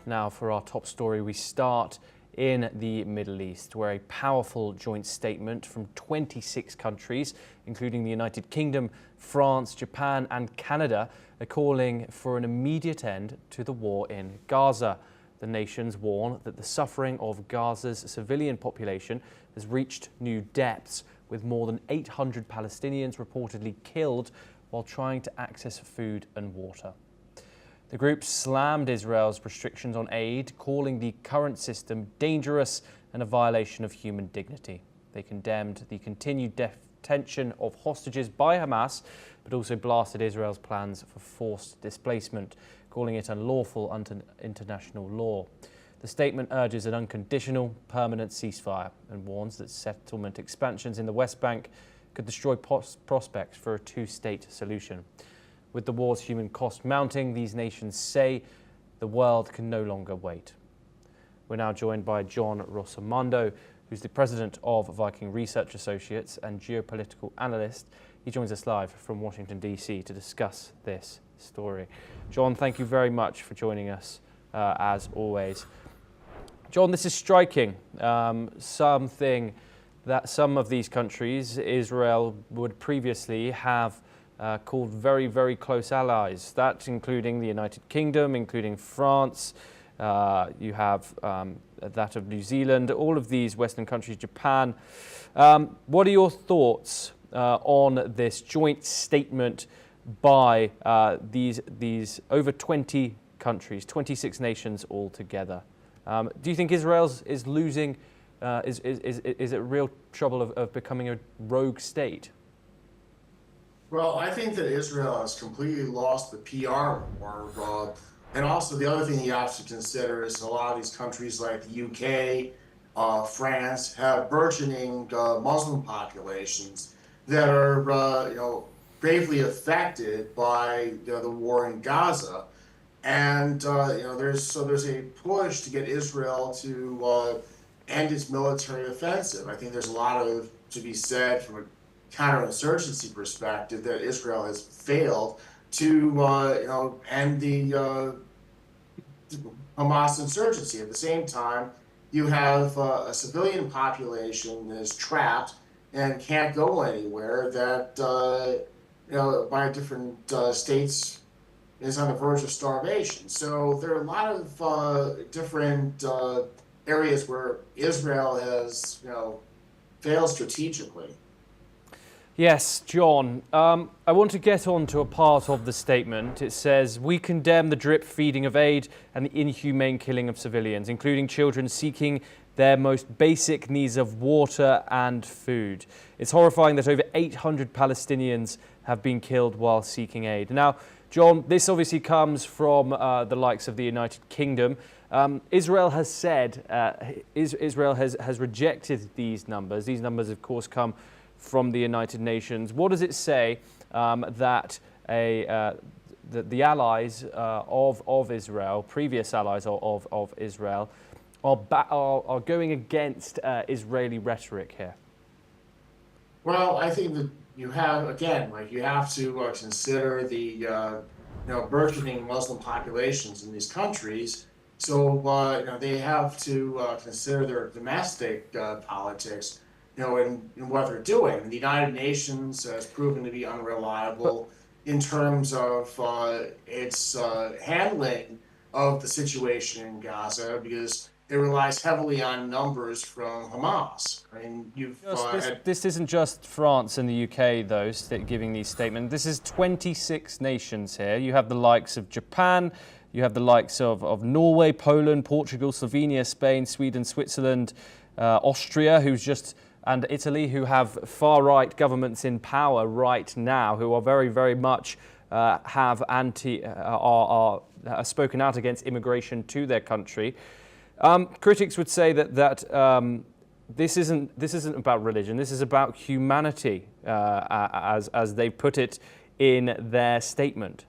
Now for our top story, we start in the Middle East, where a powerful joint statement from 26 countries, including the United Kingdom, France, Japan and Canada, are calling for an immediate end to the war in Gaza. The nations warn that the suffering of Gaza's civilian population has reached new depths, with more than 800 Palestinians reportedly killed while trying to access food and water. The group slammed Israel's restrictions on aid, calling the current system dangerous and a violation of human dignity. They condemned the continued detention of hostages by Hamas, but also blasted Israel's plans for forced displacement, calling it unlawful under international law. The statement urges an unconditional, permanent ceasefire and warns that settlement expansions in the West Bank could destroy prospects for a two-state solution. With the war's human cost mounting, these nations say the world can no longer wait. We're now joined by John Rossomando, who's the president of Viking Research Associates and geopolitical analyst. He joins us live from Washington, D.C. to discuss this story. John, thank you very much for joining us, as always. John, this is striking, something that some of these countries, Israel, would previously have called very, very close allies. That including the United Kingdom, including France, you have that of New Zealand, all of these Western countries, Japan. What are your thoughts on this joint statement by these over 20 countries, 26 nations altogether? Do you think Israel is losing, is at real trouble of becoming a rogue state? Well, I think that Israel has completely lost the PR war. And also the other thing you have to consider is a lot of these countries like the UK, France, have burgeoning Muslim populations that are gravely affected by the war in Gaza. And there's a push to get Israel to end its military offensive. I think there's a lot to be said from a counterinsurgency perspective that Israel has failed to end the Hamas insurgency. At the same time, you have a civilian population that is trapped and can't go anywhere, that by different states is on the verge of starvation. So there are a lot of different areas where Israel has failed strategically. Yes, John. I want to get on to a part of the statement. It says, "We condemn the drip feeding of aid and the inhumane killing of civilians, including children seeking their most basic needs of water and food. It's horrifying that over 800 Palestinians have been killed while seeking aid." Now, John, this obviously comes from the likes of the United Kingdom. Israel has said, Israel has rejected these numbers. These numbers, of course, come from the United Nations. What does it say that the allies of Israel, previous allies of Israel, are going against Israeli rhetoric here? Well, I think that you have to consider the burgeoning Muslim populations in these countries. So they have to consider their domestic politics. In what they're doing. And the United Nations has proven to be unreliable in terms of its handling of the situation in Gaza, because it relies heavily on numbers from Hamas. I mean, this isn't just France and the UK, though, giving these statements. This is 26 nations here. You have the likes of Japan, you have the likes of Norway, Poland, Portugal, Slovenia, Spain, Sweden, Switzerland, Austria, and Italy, who have far-right governments in power right now, who are very, very much are spoken out against immigration to their country. Critics would say that this isn't about religion. This is about humanity, as they put it in their statement.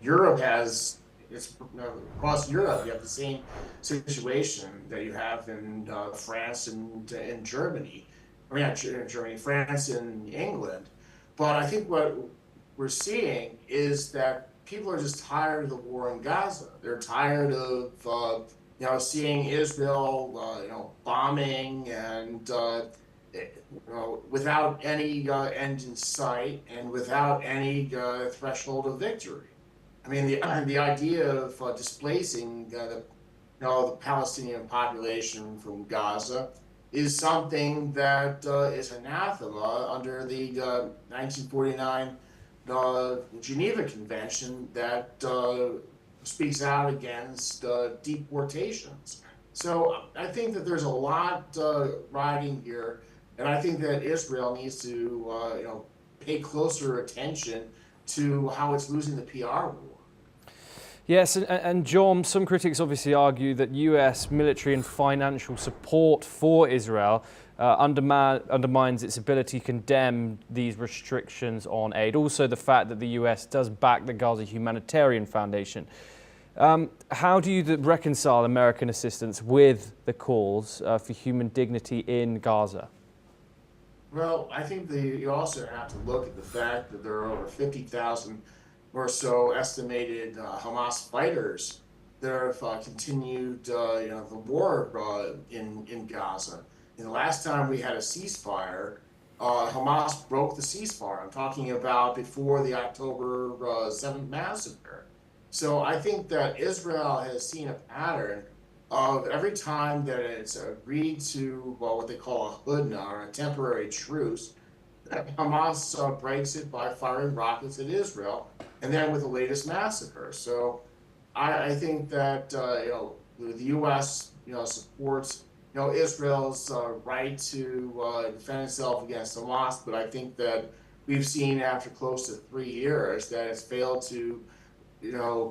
Europe has. Across Europe, you have the same situation that you have in France and in Germany. I mean, not Germany, France and England. But I think what we're seeing is that people are just tired of the war in Gaza. They're tired of seeing Israel bombing and without any end in sight and without any threshold of victory. I mean, the idea of displacing the Palestinian population from Gaza is something that is anathema under the 1949 Geneva Convention that speaks out against deportations. So I think that there's a lot riding here, and I think that Israel needs to pay closer attention to how it's losing the PR war. Yes, and John, some critics obviously argue that US military and financial support for Israel undermines its ability to condemn these restrictions on aid. Also, the fact that the US does back the Gaza Humanitarian Foundation. How do you reconcile American assistance with the calls for human dignity in Gaza? Well, I think you also have to look at the fact that there are over 50,000 or so estimated Hamas fighters that have continued the war in Gaza. The last time we had a ceasefire, Hamas broke the ceasefire. I'm talking about before the October 7th massacre. So I think that Israel has seen a pattern of every time that it's agreed to what they call a hudna, or a temporary truce, Hamas breaks it by firing rockets at Israel, and then with the latest massacre. So I think that the U.S. supports Israel's right to defend itself against Hamas, but I think that we've seen after close to 3 years that it's failed to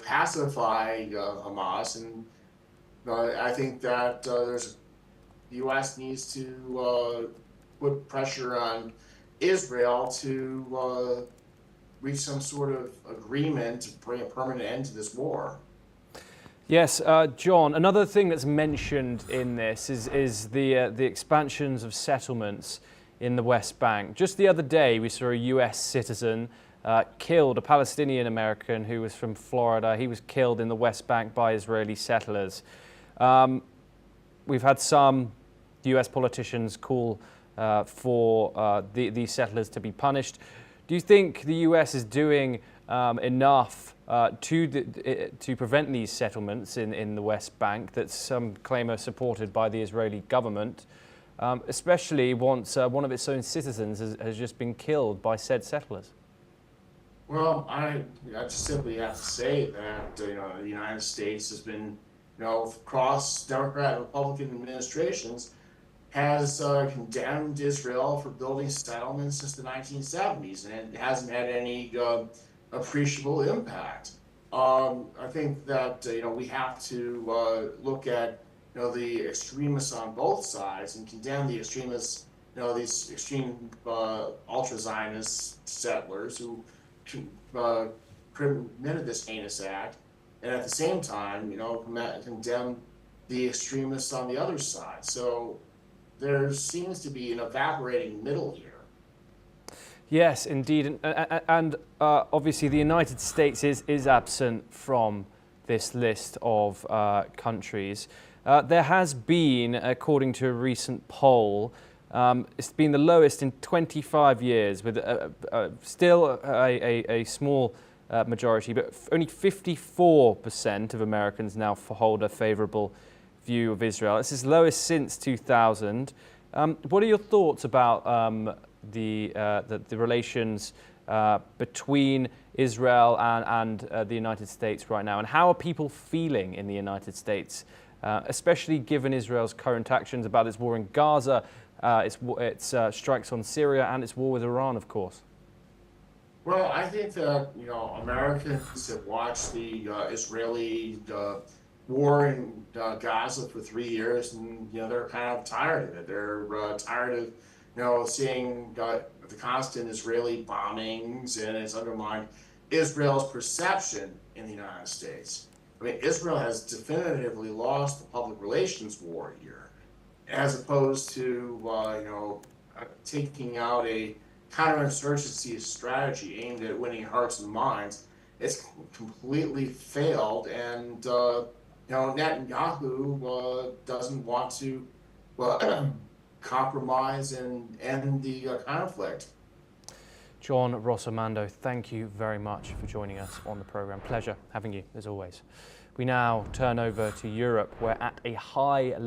pacify Hamas, and I think that the U.S. needs to put pressure on Israel to reach some sort of agreement to bring a permanent end to this war. Yes, John, another thing that's mentioned in this is the expansions of settlements in the West Bank. Just the other day, we saw a US citizen killed, a Palestinian American who was from Florida. He was killed in the West Bank by Israeli settlers. We've had some US politicians call for these settlers to be punished. Do you think the US is doing enough to prevent these settlements in the West Bank that some claim are supported by the Israeli government, especially once one of its own citizens has just been killed by said settlers? Well, I just simply have to say that the United States has been, across Democrat and Republican administrations, has condemned Israel for building settlements since the 1970s, and it hasn't had any appreciable impact. I think that we have to look at the extremists on both sides and condemn the extremists, these extreme ultra-Zionist settlers who committed this heinous act, and at the same time, condemn the extremists on the other side. So there seems to be an evaporating middle here. Yes, indeed, and obviously the United States is absent from this list of countries. There has been, according to a recent poll, it's been the lowest in 25 years, with still a small majority, but only 54% of Americans now hold a favourable view of Israel. It's its lowest since 2000. What are your thoughts about the relations between Israel and the United States right now, and how are people feeling in the United States, especially given Israel's current actions about its war in Gaza, its strikes on Syria, and its war with Iran, of course? Well, I think that Americans have watched the Israeli war in Gaza for 3 years, and they're kind of tired of it. They're tired of seeing the constant Israeli bombings, and it's undermined Israel's perception in the United States. I mean, Israel has definitively lost the public relations war here, as opposed to taking out a counterinsurgency strategy aimed at winning hearts and minds. it's completely failed, and Netanyahu doesn't want to compromise and end the conflict. John Rossomando, thank you very much for joining us on the programme. Pleasure having you, as always. We now turn over to Europe, where at a high level